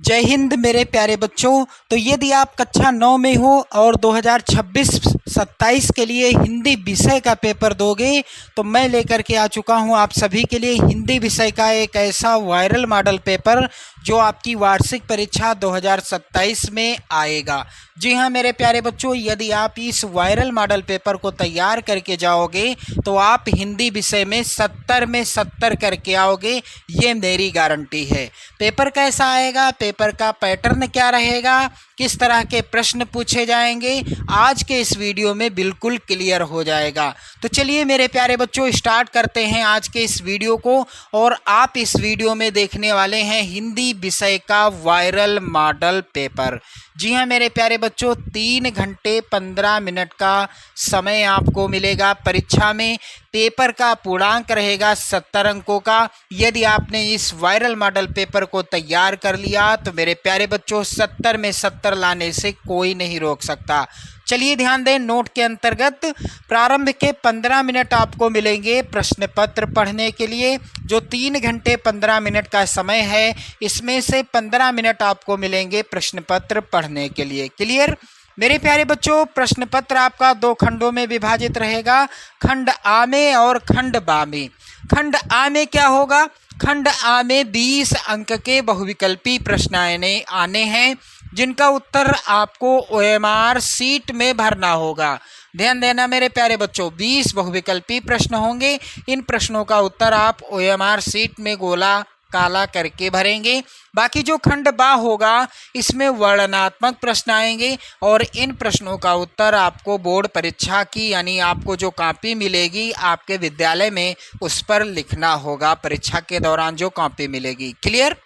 जय हिंद मेरे प्यारे बच्चों। तो यदि आप कक्षा 9 में हो और 2026-27 के लिए हिंदी विषय का पेपर दोगे तो मैं लेकर के आ चुका हूं आप सभी के लिए हिंदी विषय का एक ऐसा वायरल मॉडल पेपर जो आपकी वार्षिक परीक्षा 2027 में आएगा। जी हाँ मेरे प्यारे बच्चों, यदि आप इस वायरल मॉडल पेपर को तैयार करके जाओगे तो आप हिंदी विषय में 70 में 70 करके आओगे, ये मेरी गारंटी है। पेपर कैसा आएगा, पेपर का पैटर्न क्या रहेगा, किस तरह के प्रश्न पूछे जाएंगे, आज के इस वीडियो में बिल्कुल क्लियर हो जाएगा। तो चलिए मेरे प्यारे बच्चों स्टार्ट करते हैं आज के इस वीडियो को। और आप इस वीडियो में देखने वाले हैं हिंदी विषय का वायरल मॉडल पेपर। जी हाँ मेरे प्यारे बच्चों, 3 घंटे 15 मिनट का समय आपको मिलेगा परीक्षा में। पेपर का पूर्णांक रहेगा 70 अंकों का। यदि आपने इस वायरल मॉडल पेपर को तैयार कर लिया तो मेरे प्यारे बच्चों 70 में 70 लाने से कोई नहीं रोक सकता। चलिए ध्यान दें, नोट के अंतर्गत प्रारंभ के 15 मिनट आपको मिलेंगे प्रश्न पत्र पढ़ने के लिए। जो 3 घंटे 15 मिनट का समय है, इसमें से 15 मिनट आपको मिलेंगे प्रश्न पत्र पढ़ने के लिए। क्लियर मेरे प्यारे बच्चों? प्रश्न पत्र आपका 2 खंडों में विभाजित रहेगा, खंड आ में और खंड बा में। खंड आ में क्या होगा? खंड आ में 20 अंक के बहुविकल्पी प्रश्न आने हैं जिनका उत्तर आपको ओएमआर सीट में भरना होगा। ध्यान देना मेरे प्यारे बच्चों, 20 बहुविकल्पी प्रश्न होंगे। इन प्रश्नों का उत्तर आप ओएमआर सीट में गोला काला करके भरेंगे। बाकी जो खंड बा होगा इसमें वर्णनात्मक प्रश्न आएंगे और इन प्रश्नों का उत्तर आपको बोर्ड परीक्षा की यानी आपको जो कॉपी मिलेगी आपके विद्यालय में उस पर लिखना होगा परीक्षा के दौरान जो कॉपी मिलेगी। क्लियर?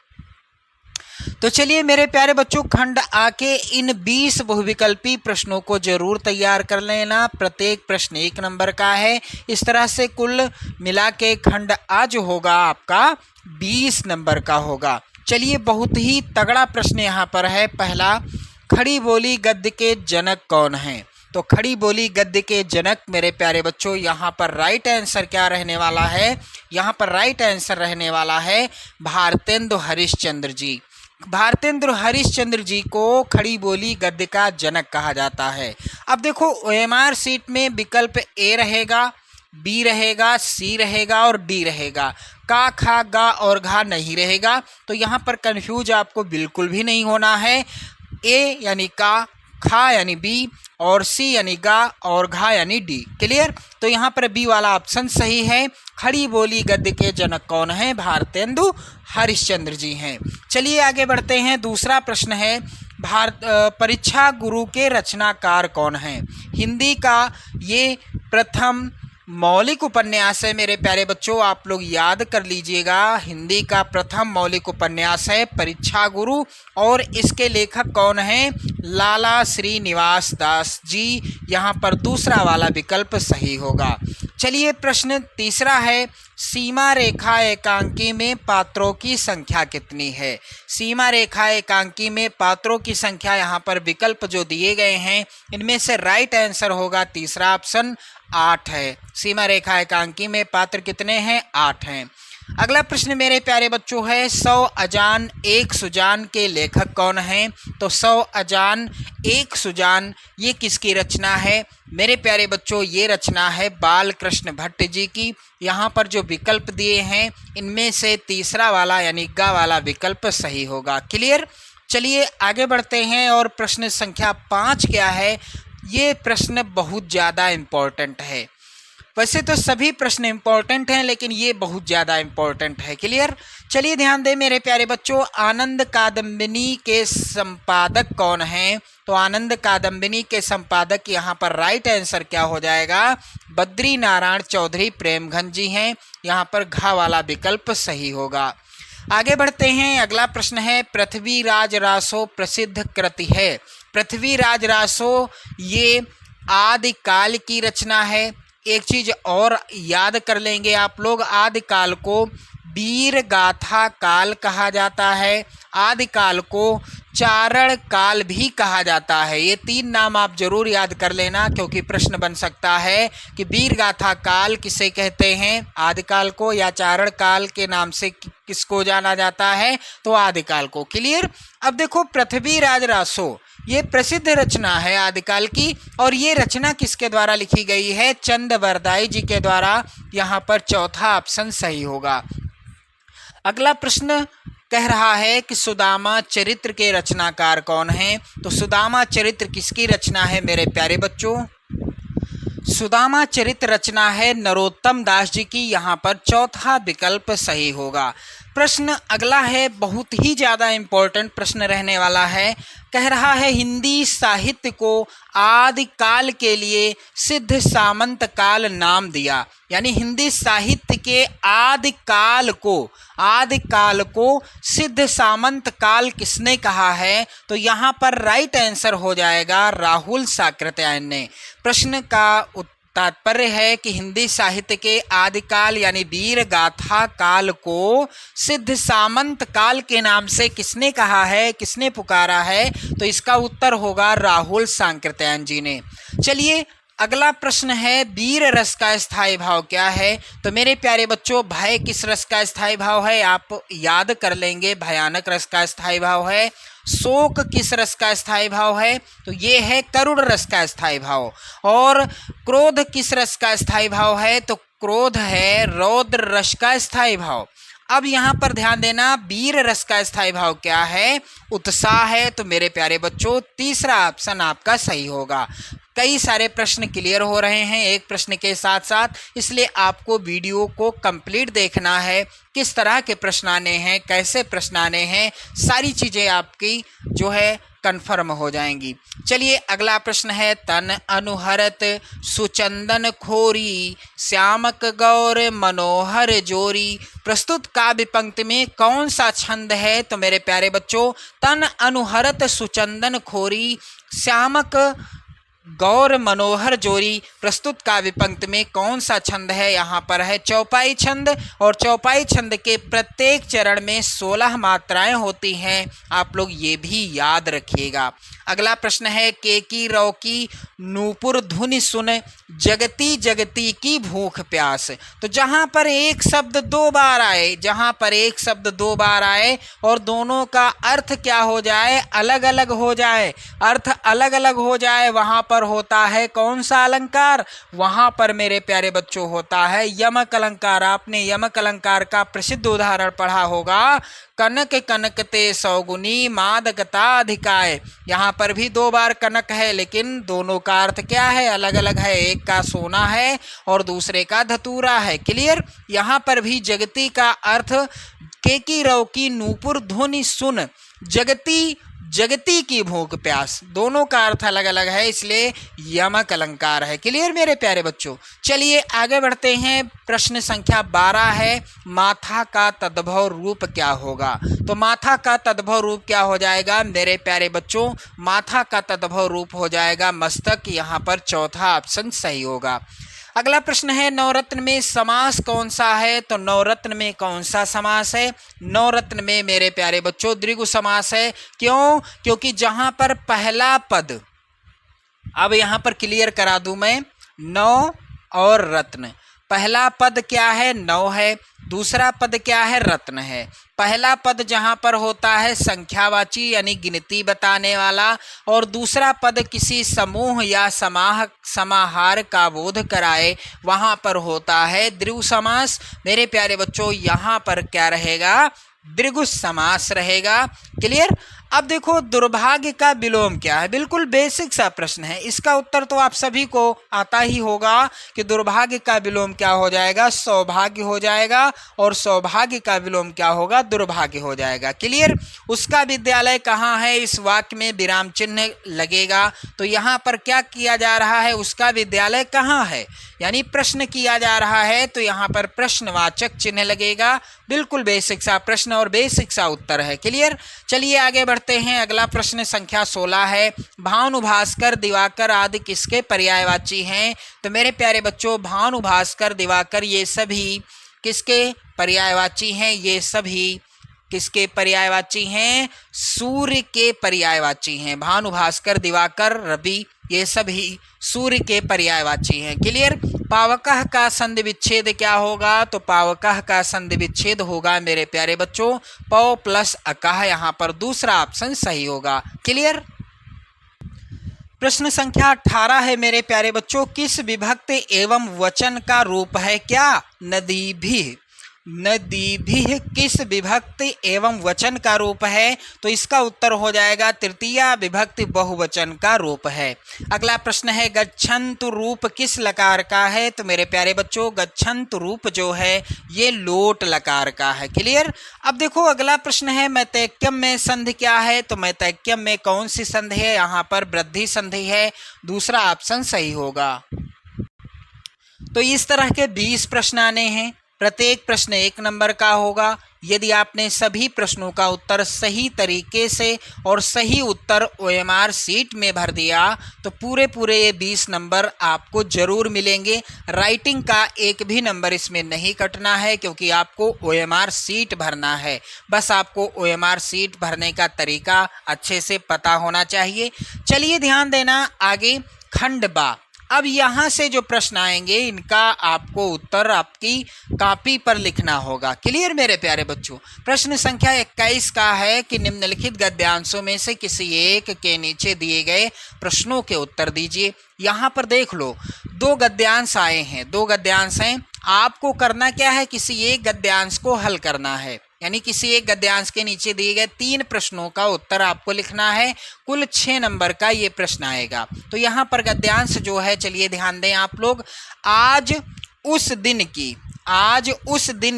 तो चलिए मेरे प्यारे बच्चों, खंड आ के इन 20 बहुविकल्पी प्रश्नों को जरूर तैयार कर लेना। प्रत्येक प्रश्न 1 नंबर का है। इस तरह से कुल मिला के खंड आ जो होगा आपका 20 नंबर का होगा। चलिए बहुत ही तगड़ा प्रश्न यहाँ पर है। पहला, खड़ी बोली गद्य के जनक कौन हैं? तो खड़ी बोली गद्य के जनक मेरे प्यारे बच्चों, यहाँ पर राइट आंसर क्या रहने वाला है? यहाँ पर राइट आंसर रहने वाला है भारतेंदु हरिश्चंद्र जी। भारतेंदु हरिश्चंद्र जी को खड़ी बोली गद्य का जनक कहा जाता है। अब देखो ओएमआर सीट में विकल्प ए रहेगा, बी रहेगा, सी रहेगा और डी रहेगा। का, खा, गा और घा नहीं रहेगा। तो यहाँ पर कंफ्यूज आपको बिल्कुल भी नहीं होना है। ए यानी का, खा यानी बी और सी यानी गा और घा यानी डी। क्लियर? तो यहाँ पर बी वाला ऑप्शन सही है। खड़ी बोली गद्य के जनक कौन है? भारतेंदु हरिश्चंद्र जी हैं। चलिए आगे बढ़ते हैं। दूसरा प्रश्न है, परीक्षा गुरु के रचनाकार कौन हैं? हिंदी का ये प्रथम मौलिक उपन्यास है मेरे प्यारे बच्चों, आप लोग याद कर लीजिएगा। हिंदी का प्रथम मौलिक उपन्यास है परीक्षा गुरु और इसके लेखक कौन हैं? लाला श्रीनिवास दास जी। यहाँ पर दूसरा वाला विकल्प सही होगा। चलिए प्रश्न तीसरा है, सीमा रेखा एकांकी में पात्रों की संख्या कितनी है? सीमा रेखा एकांकी में पात्रों की संख्या, यहाँ पर विकल्प जो दिए गए हैं इनमें से राइट आंसर होगा तीसरा ऑप्शन 8 है। सीमा रेखा एकांकी में पात्र कितने हैं? 8 हैं। अगला प्रश्न मेरे प्यारे बच्चों है, 100 अजान एक सुजान के लेखक कौन हैं? तो 100 अजान एक सुजान ये किसकी रचना है? मेरे प्यारे बच्चों ये रचना है बाल कृष्ण भट्ट जी की। यहाँ पर जो विकल्प दिए हैं इनमें से तीसरा वाला यानी गा वाला विकल्प सही होगा। क्लियर? चलिए आगे बढ़ते हैं और प्रश्न संख्या 5 क्या है? ये प्रश्न बहुत ज़्यादा इम्पोर्टेंट है। वैसे तो सभी प्रश्न इम्पोर्टेंट हैं लेकिन ये बहुत ज़्यादा इम्पोर्टेंट है। क्लियर? चलिए ध्यान दें मेरे प्यारे बच्चों, आनंद कादम्बिनी के संपादक कौन हैं? तो आनंद कादम्बिनी के संपादक यहाँ पर राइट आंसर क्या हो जाएगा? बद्री नारायण चौधरी प्रेमघन जी हैं। यहाँ पर घा वाला विकल्प सही होगा। आगे बढ़ते हैं। अगला प्रश्न है, पृथ्वीराज रासो प्रसिद्ध कृति है। पृथ्वीराज रासो ये आदिकाल की रचना है। एक चीज और याद कर लेंगे आप लोग, आदिकाल को वीर गाथा काल कहा जाता है, आदिकाल को चारण काल भी कहा जाता है। ये 3 नाम आप जरूर याद कर लेना, क्योंकि प्रश्न बन सकता है कि वीर गाथा काल किसे कहते हैं, आदिकाल को, या चारण काल के नाम से किसको जाना जाता है, तो आदिकाल को। क्लियर। अब देखो पृथ्वीराज रासो, ये प्रसिद्ध रचना है आदिकाल की, और ये रचना किसके द्वारा लिखी गई है, चंद बरदाई जी के द्वारा। यहाँ पर चौथा ऑप्शन सही होगा। अगला प्रश्न कह रहा है कि सुदामा चरित्र के रचनाकार कौन हैं, तो सुदामा चरित्र किसकी रचना है मेरे प्यारे बच्चों, सुदामा चरित्र रचना है नरोत्तम दास जी की। यहाँ पर चौथा विकल्प सही होगा। प्रश्न अगला है, बहुत ही ज़्यादा इम्पोर्टेंट प्रश्न रहने वाला है। कह रहा है हिंदी साहित्य को आदिकाल के लिए सिद्ध सामंत काल नाम दिया, यानी हिंदी साहित्य के आदिकाल को सिद्ध सामंत काल किसने कहा है, तो यहाँ पर राइट आंसर हो जाएगा राहुल साकृत्यायन ने। प्रश्न का तात्पर्य है कि हिंदी साहित्य के आदिकाल यानी वीर गाथा काल को सिद्ध सामंत काल के नाम से किसने कहा है, किसने पुकारा है, तो इसका उत्तर होगा राहुल साकृत्यायन जी ने। चलिए अगला प्रश्न है, वीर रस का स्थायी भाव क्या है, तो मेरे प्यारे बच्चों भय किस रस का स्थायी भाव है, आप याद कर लेंगे, भयानक रस का स्थायी भाव है। शोक किस रस का स्थायी भाव है, तो ये है करुण रस का स्थायी भाव। और क्रोध किस रस का स्थायी भाव है, तो क्रोध है रौद्र रस का स्थायी भाव। अब यहाँ पर ध्यान देना, वीर रस का स्थायी भाव क्या है, उत्साह है। तो मेरे प्यारे बच्चों तीसरा ऑप्शन आपका सही होगा। कई सारे प्रश्न क्लियर हो रहे हैं एक प्रश्न के साथ साथ, इसलिए आपको वीडियो को कंप्लीट देखना है। किस तरह के प्रश्न आने हैं, कैसे प्रश्न आने हैं, सारी चीज़ें आपकी जो है कन्फर्म हो जाएंगी। चलिए अगला प्रश्न है, तन अनुहरत सुचंदन खोरी श्यामक गौर मनोहर जोरी, प्रस्तुत काव्य पंक्ति में कौन सा छंद है, तो मेरे प्यारे बच्चों तन अनुहरत सुचंदन खोरी श्यामक गौर मनोहर जोरी प्रस्तुत काव्य पंक्ति में कौन सा छंद है, यहाँ पर है चौपाई छंद। और चौपाई छंद के प्रत्येक चरण में 16 मात्राएं होती हैं, आप लोग ये भी याद रखिएगा। अगला प्रश्न है, केकी रौकी नूपुर धुनि सुन जगती जगती की भूख प्यास। तो जहाँ पर एक शब्द 2 बार आए, जहाँ पर एक शब्द 2 बार आए और दोनों का अर्थ क्या हो जाए, अलग अलग हो जाए, अर्थ अलग अलग हो जाए, वहाँ पर होता है कौन सा अलंकार, वहाँ पर मेरे प्यारे बच्चों होता है यमक अलंकार। आपने यमक अलंकार का प्रसिद्ध उदाहरण पढ़ा होगा, कनक कनक ते सौगुनी मादकता अधिकाय। यहाँ पर भी 2 बार कनक है, लेकिन दोनों का अर्थ क्या है, अलग अलग है। एक का सोना है और दूसरे का धतूरा है। क्लियर। यहाँ पर भी जगती का अर्थ केकी रौकी नूपुर ध्वनि सुन जगती जगती की भूख प्यास, दोनों का अर्थ अलग अलग है, इसलिए यमक अलंकार है। क्लियर मेरे प्यारे बच्चों। चलिए आगे बढ़ते हैं। प्रश्न संख्या 12 है, माथा का तद्भव रूप क्या होगा। तो माथा का तद्भव रूप क्या हो जाएगा मेरे प्यारे बच्चों, माथा का तद्भव रूप हो जाएगा मस्तक। यहाँ पर चौथा ऑप्शन सही होगा। अगला प्रश्न है, नवरत्न में समास कौन सा है। तो नवरत्न में कौन सा समास है, नवरत्न में मेरे प्यारे बच्चों द्विगु समास है। क्यों, क्योंकि जहां पर पहला पद, अब यहां पर क्लियर करा दूं मैं, नौ और रत्न। पहला पद क्या है, नौ है, दूसरा पद क्या है, रत्न है। पहला पद जहां पर होता है संख्यावाची यानी गिनती बताने वाला, और दूसरा पद किसी समूह या समाहार का बोध कराए, वहां पर होता है द्विगु समास। मेरे प्यारे बच्चों यहाँ पर क्या रहेगा, द्विगु समास रहेगा। क्लियर। अब देखो दुर्भाग्य का विलोम क्या है, बिल्कुल बेसिक सा प्रश्न है, इसका उत्तर तो आप सभी को आता ही होगा कि दुर्भाग्य का विलोम क्या हो जाएगा, सौभाग्य हो जाएगा, और सौभाग्य का विलोम क्या होगा, दुर्भाग्य हो जाएगा। क्लियर। उसका विद्यालय कहाँ है, इस वाक्य में विराम चिन्ह लगेगा। तो यहाँ पर क्या किया जा रहा है, उसका विद्यालय कहाँ है, यानी प्रश्न किया जा रहा है, तो यहाँ पर प्रश्नवाचक चिन्ह लगेगा। बिल्कुल बेसिक सा प्रश्न और बेसिक सा उत्तर है। क्लियर। चलिए आगे बढ़ते हैं। अगला प्रश्न संख्या 16 है, भानु भास्कर दिवाकर आदि किसके पर्यायवाची हैं। तो मेरे प्यारे बच्चों भानु भास्कर दिवाकर ये सभी किसके पर्यायवाची हैं? ये सभी किसके पर्यायवाची हैं? सूर्य के पर्यायवाची हैं। भानु, भास्कर, दिवाकर, रवि, ये सभी सूर्य के पर्यायवाची हैं। क्लियर? पावकः का संधि विच्छेद क्या होगा? तो पावकः का संधि विच्छेद होगा मेरे प्यारे बच्चों पौ प्लस अकः, यहाँ पर दूसरा ऑप्शन सही होगा। क्लियर? प्रश्न संख्या 18 है मेरे प्यारे बच्चों, किस विभक्ति एवं वचन का रूप है क्या? नदी भी। नदी भी किस विभक्ति एवं वचन का रूप है? तो इसका उत्तर हो जाएगा तृतीया विभक्ति बहुवचन का रूप है। अगला प्रश्न है, गच्छन्तु रूप किस लकार का है? तो मेरे प्यारे बच्चों गच्छन्तु रूप जो है ये लोट लकार का है। क्लियर? अब देखो अगला प्रश्न है, मैतैक्यम में संधि क्या है? तो मैतैक्यम में कौन सी संधि है? यहाँ पर वृद्धि संधि है, दूसरा ऑप्शन सही होगा। तो इस तरह के 20 प्रश्न आने हैं, प्रत्येक प्रश्न 1 नंबर का होगा। यदि आपने सभी प्रश्नों का उत्तर सही तरीके से और सही उत्तर OMR शीट में भर दिया तो पूरे ये 20 नंबर आपको जरूर मिलेंगे। राइटिंग का एक भी नंबर इसमें नहीं कटना है क्योंकि आपको OMR शीट भरना है। बस आपको OMR शीट भरने का तरीका अच्छे से पता होना चाहिए। चलिए ध्यान देना आगे, खंड बा। अब यहाँ से जो प्रश्न आएंगे इनका आपको उत्तर आपकी कॉपी पर लिखना होगा। क्लियर मेरे प्यारे बच्चों? प्रश्न संख्या 21 का है कि निम्नलिखित गद्यांशों में से किसी एक के नीचे दिए गए प्रश्नों के उत्तर दीजिए। यहाँ पर देख लो 2 गद्यांश आए हैं, 2 गद्यांश हैं। आपको करना क्या है? किसी एक गद्यांश को हल करना है, यानी किसी एक गद्यांश के नीचे दिए गए 3 प्रश्नों का उत्तर आपको लिखना है। कुल 6 नंबर का ये प्रश्न आएगा। तो यहाँ पर गद्यांश जो है, चलिए ध्यान दें आप लोग, आज उस दिन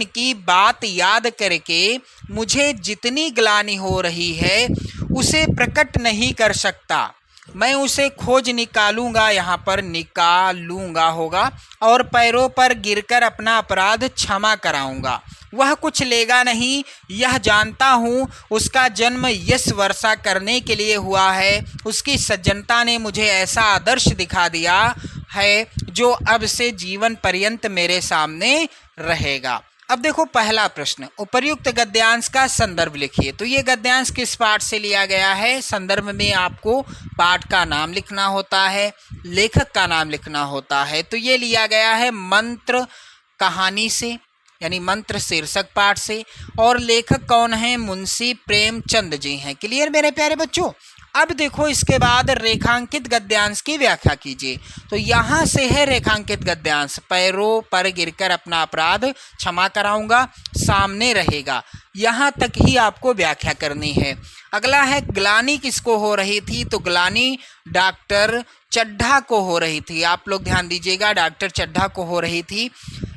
की बात याद करके मुझे जितनी ग्लानि हो रही है उसे प्रकट नहीं कर सकता। मैं उसे खोज निकालूंगा, यहाँ पर निकालूंगा होगा, और पैरों पर गिरकर अपना अपराध क्षमा कराऊंगा। वह कुछ लेगा नहीं, यह जानता हूँ। उसका जन्म यश वर्षा करने के लिए हुआ है। उसकी सज्जनता ने मुझे ऐसा आदर्श दिखा दिया है जो अब से जीवन पर्यंत मेरे सामने रहेगा। अब देखो पहला प्रश्न, उपर्युक्त गद्यांश का संदर्भ लिखिए। तो ये गद्यांश किस पाठ से लिया गया है? संदर्भ में आपको पाठ का नाम लिखना होता है, लेखक का नाम लिखना होता है। तो ये लिया गया है मंत्र कहानी से, यानी मंत्र शीर्षक पाठ से, और लेखक कौन है? मुंशी प्रेमचंद जी हैं। क्लियर मेरे प्यारे बच्चों? अब देखो इसके बाद रेखांकित गद्यांश की व्याख्या कीजिए। तो यहाँ से है रेखांकित गद्यांश, पैरों पर गिरकर अपना अपराध क्षमा कराऊंगा, सामने रहेगा, यहाँ तक ही आपको व्याख्या करनी है। अगला है ग्लानि किसको हो रही थी? तो ग्लानि डॉक्टर चड्ढा को हो रही थी। आप लोग ध्यान दीजिएगा, डॉक्टर चड्ढा को हो रही थी।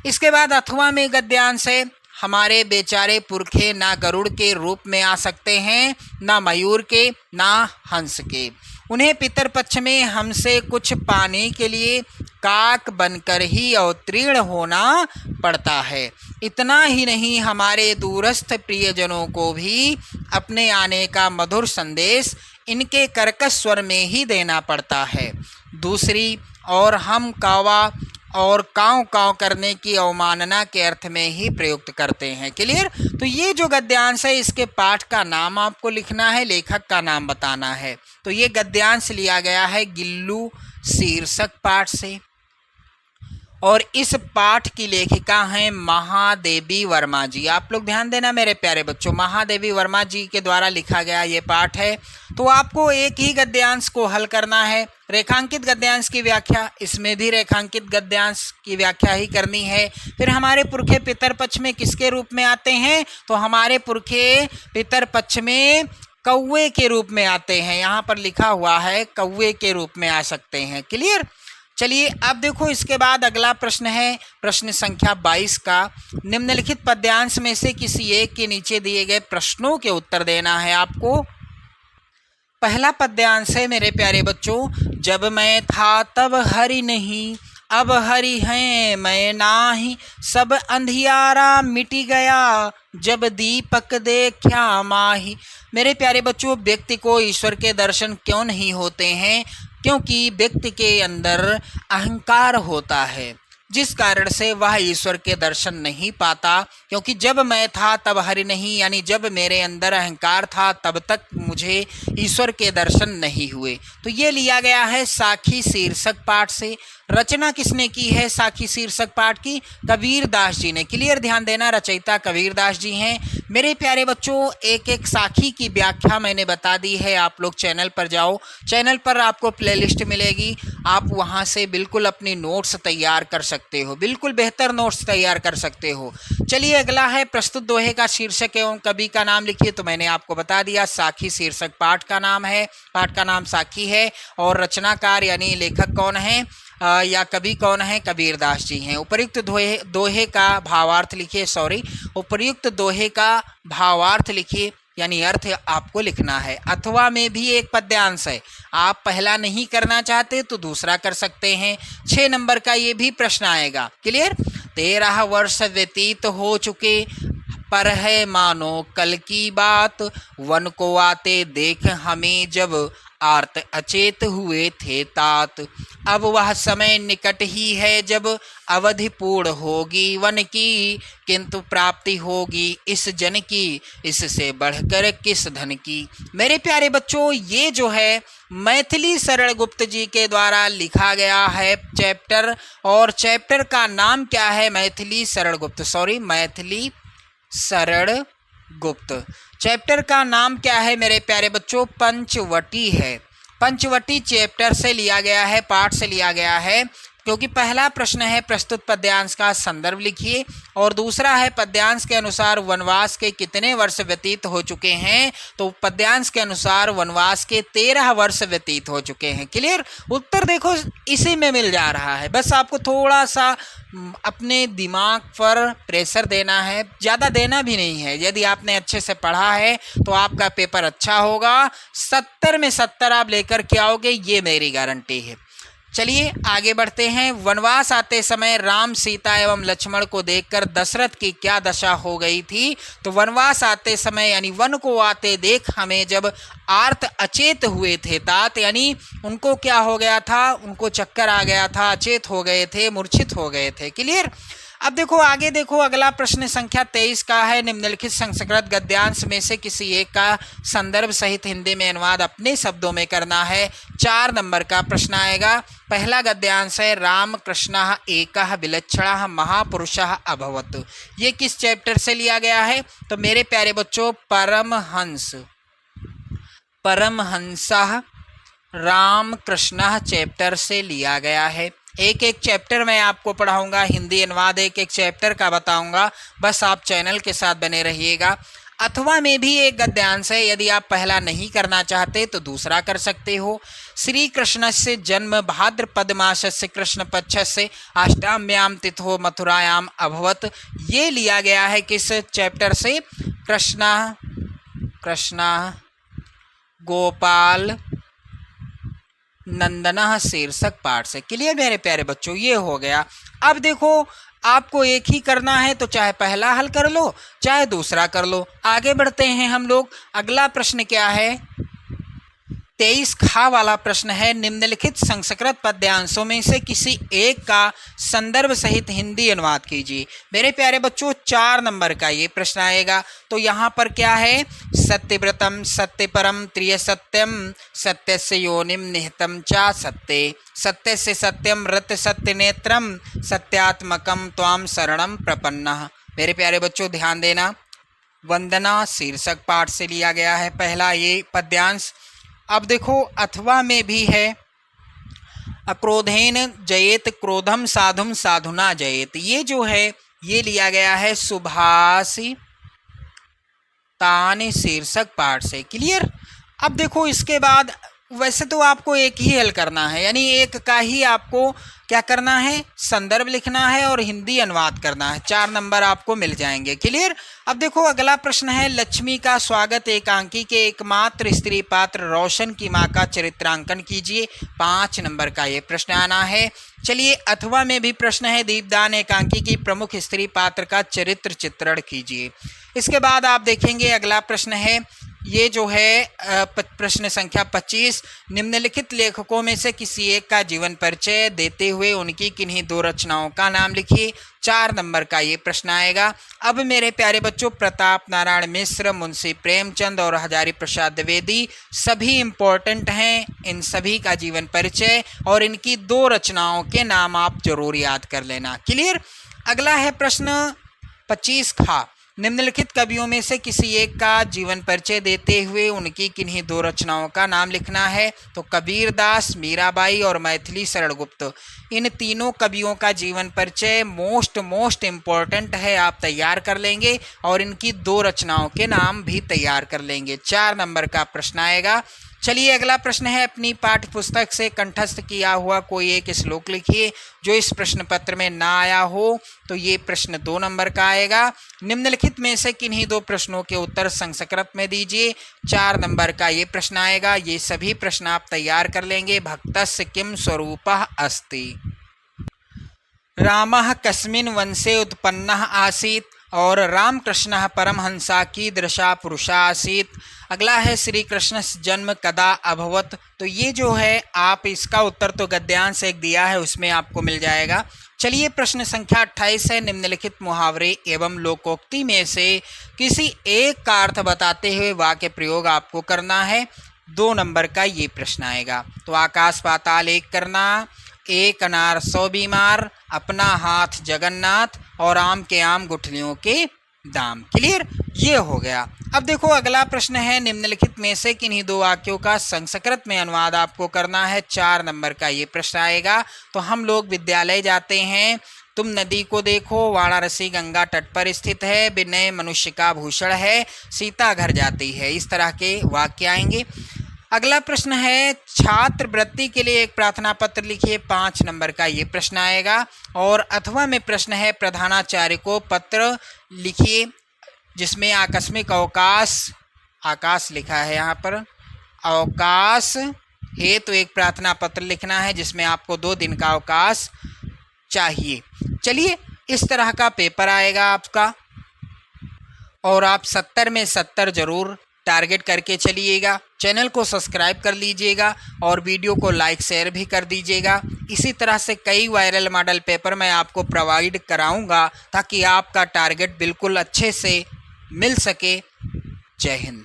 इसके बाद अथवा में गद्यांश है, हमारे बेचारे पुरखे ना गरुड़ के रूप में आ सकते हैं, ना मयूर के, ना हंस के। उन्हें पितरपक्ष में हमसे कुछ पाने के लिए काक बनकर ही अवतीर्ण होना पड़ता है। इतना ही नहीं, हमारे दूरस्थ प्रियजनों को भी अपने आने का मधुर संदेश इनके कर्कश स्वर में ही देना पड़ता है। दूसरी और हम कावा और काँव काँव करने की अवमानना के अर्थ में ही प्रयुक्त करते हैं। क्लियर? तो ये जो गद्यांश है इसके पाठ का नाम आपको लिखना है, लेखक का नाम बताना है। तो ये गद्यांश लिया गया है गिल्लू शीर्षक पाठ से, और इस पाठ की लेखिका हैं महादेवी वर्मा जी। आप लोग ध्यान देना मेरे प्यारे बच्चों, महादेवी वर्मा जी के द्वारा लिखा गया ये पाठ है। तो आपको एक ही गद्यांश को हल करना है। रेखांकित गद्यांश की व्याख्या, इसमें भी रेखांकित गद्यांश की व्याख्या ही करनी है। फिर हमारे पुरखे पितरपक्ष में किसके रूप में आते हैं? तो हमारे पुरखे पितरपक्ष में कौवे के रूप में आते हैं। यहाँ पर लिखा हुआ है कौवे के रूप में आ सकते हैं। क्लियर? चलिए अब देखो इसके बाद अगला प्रश्न है प्रश्न संख्या 22 का, निम्नलिखित पद्यांश में से किसी एक के नीचे दिए गए प्रश्नों के उत्तर देना है आपको। पहला पद्यांश है मेरे प्यारे बच्चों, जब मैं था तब हरि नहीं, अब हरि हैं मैं नाही, सब अंधियारा मिटी गया, जब दीपक देखा माही। मेरे प्यारे बच्चों, व्यक्ति को ईश्वर के दर्शन क्यों नहीं होते हैं? क्योंकि व्यक्ति के अंदर अहंकार होता है। जिस कारण से वह ईश्वर के दर्शन नहीं पाता, क्योंकि जब मैं था तब हरि नहीं, यानी जब मेरे अंदर अहंकार था तब तक मुझे ईश्वर के दर्शन नहीं हुए। तो ये लिया गया है साखी शीर्षक पाठ से। रचना किसने की है साखी शीर्षक पाठ की? कबीर दास जी ने। क्लियर, ध्यान देना, रचयिता कबीर दास जी हैं। मेरे प्यारे बच्चों, एक एक साखी की व्याख्या मैंने बता दी है। आप लोग चैनल पर जाओ, चैनल पर आपको प्लेलिस्ट मिलेगी, आप वहां से बिल्कुल अपनी नोट्स तैयार कर सकते हो, बिल्कुल बेहतर नोट्स तैयार कर सकते हो। चलिए अगला है प्रस्तुत दोहे का शीर्षक एवं कवि का नाम लिखिए। तो मैंने आपको बता दिया साखी शीर्षक पाठ का नाम है, पाठ का नाम साखी है। और रचनाकार यानी लेखक कौन है या कवि कौन है? कबीर दास जी हैं। उपर्युक्त दोहे का भावार्थ लिखिए, उपर्युक्त दोहे का भावार्थ लिखिए, यानी अर्थ आपको लिखना है। अथवा में भी एक पद्यांश है, आप पहला नहीं करना चाहते तो दूसरा कर सकते हैं। 6 नंबर का ये भी प्रश्न आएगा। क्लियर, 13 वर्ष व्यतीत हो चुके, पर है मानो कल की बात, वन को आते देख हमें जब आर्त अचेत हुए थे तात। अब वह समय निकट ही है जब अवधि पूर्ण होगी वन की, किंतु प्राप्ति होगी इस जन की, इससे बढ़कर किस धन की। मेरे प्यारे बच्चों, ये जो है मैथिली शरण गुप्त जी के द्वारा लिखा गया है चैप्टर, और चैप्टर का नाम क्या है? मैथिली शरण गुप्त। चैप्टर का नाम क्या है मेरे प्यारे बच्चों? पंचवटी है। पंचवटी चैप्टर से लिया गया है, पाठ से लिया गया है, क्योंकि पहला प्रश्न है प्रस्तुत पद्यांश का संदर्भ लिखिए, और दूसरा है पद्यांश के अनुसार वनवास के कितने वर्ष व्यतीत हो चुके हैं। तो पद्यांश के अनुसार वनवास के 13 वर्ष व्यतीत हो चुके हैं। क्लियर, उत्तर देखो इसी में मिल जा रहा है, बस आपको थोड़ा सा अपने दिमाग पर प्रेशर देना है, ज़्यादा देना भी नहीं है। यदि आपने अच्छे से पढ़ा है तो आपका पेपर अच्छा होगा, 70 में 70 आप लेकर के आओगे, ये मेरी गारंटी है। चलिए आगे बढ़ते हैं। वनवास आते समय राम, सीता एवं लक्ष्मण को देखकर दशरथ की क्या दशा हो गई थी? तो वनवास आते समय यानी वन को आते देख हमें जब आर्त अचेत हुए थे तात, यानी उनको क्या हो गया था? उनको चक्कर आ गया था, अचेत हो गए थे, मूर्छित हो गए थे। क्लियर, अब देखो आगे देखो, अगला प्रश्न संख्या 23 का है। निम्नलिखित संस्कृत गद्यांश में से किसी एक का संदर्भ सहित हिंदी में अनुवाद अपने शब्दों में करना है। 4 नंबर का प्रश्न आएगा। पहला गद्यांश है राम कृष्णः एकः विलक्षणः महापुरुषः अभवत्। ये किस चैप्टर से लिया गया है? तो मेरे प्यारे बच्चों, परमहंसः राम कृष्णः चैप्टर से लिया गया है। एक एक चैप्टर मैं आपको पढ़ाऊंगा, हिंदी अनुवाद एक एक चैप्टर का बताऊंगा, बस आप चैनल के साथ बने रहिएगा। अथवा में भी एक गद्यांश है, यदि आप पहला नहीं करना चाहते तो दूसरा कर सकते हो। श्री कृष्ण से जन्म भाद्रपद मासस्य कृष्ण पक्षस्य अष्टाम्याम तिथो मथुरायाम अभवत। ये लिया गया है किस चैप्टर से? कृष्णा गोपाल नंदना शीर्षक पाठ से। क्लियर मेरे प्यारे बच्चों, ये हो गया। अब देखो आपको एक ही करना है, तो चाहे पहला हल कर लो चाहे दूसरा कर लो। आगे बढ़ते हैं हम लोग। अगला प्रश्न क्या है? 23 खा वाला प्रश्न है। निम्नलिखित संस्कृत पद्यांशों में से किसी एक का संदर्भ सहित हिंदी अनुवाद कीजिए। मेरे प्यारे बच्चों, 4 नंबर का ये प्रश्न आएगा। तो यहाँ पर क्या है? सत्यव्रतम सत्यपरम त्रिय सत्यम सत्यस्य योनिम निहितम चा सत्ये सत्यस्य सत्यम रत सत्य नेत्रम सत्यात्मकम त्वाम शरणम प्रपन्नः। मेरे प्यारे बच्चों ध्यान देना, वंदना शीर्षक पाठ से लिया गया है पहला ये पद्यांश। अब देखो अथवा में भी है अक्रोधेन जयेत क्रोधम साधुम साधुना जयेत। ये जो है ये लिया गया है सुभाषी तान शीर्षक पाठ से। क्लियर, अब देखो इसके बाद वैसे तो आपको एक ही हल करना है, यानी एक का ही आपको क्या करना है? संदर्भ लिखना है और हिंदी अनुवाद करना है। 4 नंबर आपको मिल जाएंगे। क्लियर, अब देखो अगला प्रश्न है। लक्ष्मी का स्वागत एकांकी के एकमात्र स्त्री पात्र रोशन की माँ का चरित्रांकन कीजिए। 5 नंबर का ये प्रश्न आना है। चलिए अथवा में भी प्रश्न है। दीपदान एकांकी की प्रमुख स्त्री पात्र का चरित्र चित्रण कीजिए। इसके बाद आप देखेंगे अगला प्रश्न है ये जो है प्रश्न संख्या 25, निम्नलिखित लेखकों में से किसी एक का जीवन परिचय देते हुए उनकी किन्हीं दो रचनाओं का नाम लिखिए। 4 नंबर का ये प्रश्न आएगा। अब मेरे प्यारे बच्चों, प्रताप नारायण मिश्र, मुंशी प्रेमचंद और हजारी प्रसाद द्विवेदी सभी इम्पोर्टेंट हैं। इन सभी का जीवन परिचय और इनकी 2 रचनाओं के नाम आप जरूर याद कर लेना। क्लियर। अगला है प्रश्न 25 खा, निम्नलिखित कवियों में से किसी एक का जीवन परिचय देते हुए उनकी किन्हीं 2 रचनाओं का नाम लिखना है। तो कबीरदास, मीराबाई और मैथिली शरण गुप्त, इन तीनों कवियों का जीवन परिचय मोस्ट इम्पॉर्टेंट है, आप तैयार कर लेंगे और इनकी 2 रचनाओं के नाम भी तैयार कर लेंगे। 4 नंबर का प्रश्न आएगा। चलिए अगला प्रश्न है, अपनी पाठ्य पुस्तक से कंठस्थ किया हुआ कोई एक श्लोक लिखिए जो इस प्रश्न पत्र में ना आया हो। तो ये प्रश्न 2 नंबर का आएगा। निम्नलिखित में से किन्हीं 2 प्रश्नों के उत्तर संस्कृत में दीजिए। 4 नंबर का ये प्रश्न आएगा। ये सभी प्रश्न आप तैयार कर लेंगे। भक्तस्य किम स्वरूपः अस्ति, रामः कस्मिन् वंशे उत्पन्नः आसीत् और रामकृष्ण परमहंसा की दृशा पुरुषा आसीत। अगला है श्री कृष्ण जन्म कदा अभवत। तो ये जो है आप इसका उत्तर तो गद्यांश एक दिया है उसमें आपको मिल जाएगा। चलिए प्रश्न संख्या 28 है, निम्नलिखित मुहावरे एवं लोकोक्ति में से किसी एक का अर्थ बताते हुए वाक्य प्रयोग आपको करना है। 2 नंबर का ये प्रश्न आएगा। तो आकाश पाताल एक करना, एक अनार 100 बीमार, अपना हाथ जगन्नाथ और आम के आम गुठलियों के दाम। क्लियर, ये हो गया। अब देखो अगला प्रश्न है, निम्नलिखित में से किन्हीं 2 वाक्यों का संस्कृत में अनुवाद आपको करना है। 4 नंबर का ये प्रश्न आएगा। तो हम लोग विद्यालय जाते हैं, तुम नदी को देखो, वाराणसी गंगा तट पर स्थित है, विनय मनुष्य का भूषण है, सीता घर जाती है। इस तरह के वाक्य आएंगे। अगला प्रश्न है, छात्रवृत्ति के लिए एक प्रार्थना पत्र लिखिए। 5 नंबर का ये प्रश्न आएगा। और अथवा में प्रश्न है, प्रधानाचार्य को पत्र लिखिए जिसमें आकस्मिक आकाश लिखा है, यहाँ पर अवकाश है तो एक प्रार्थना पत्र लिखना है जिसमें आपको 2 दिन का अवकाश चाहिए। चलिए इस तरह का पेपर आएगा आपका और आप 70 में 70 जरूर टारगेट करके चलिएगा। चैनल को सब्सक्राइब कर लीजिएगा और वीडियो को लाइक शेयर भी कर दीजिएगा। इसी तरह से कई वायरल मॉडल पेपर मैं आपको प्रोवाइड कराऊंगा ताकि आपका टारगेट बिल्कुल अच्छे से मिल सके। जय हिंद।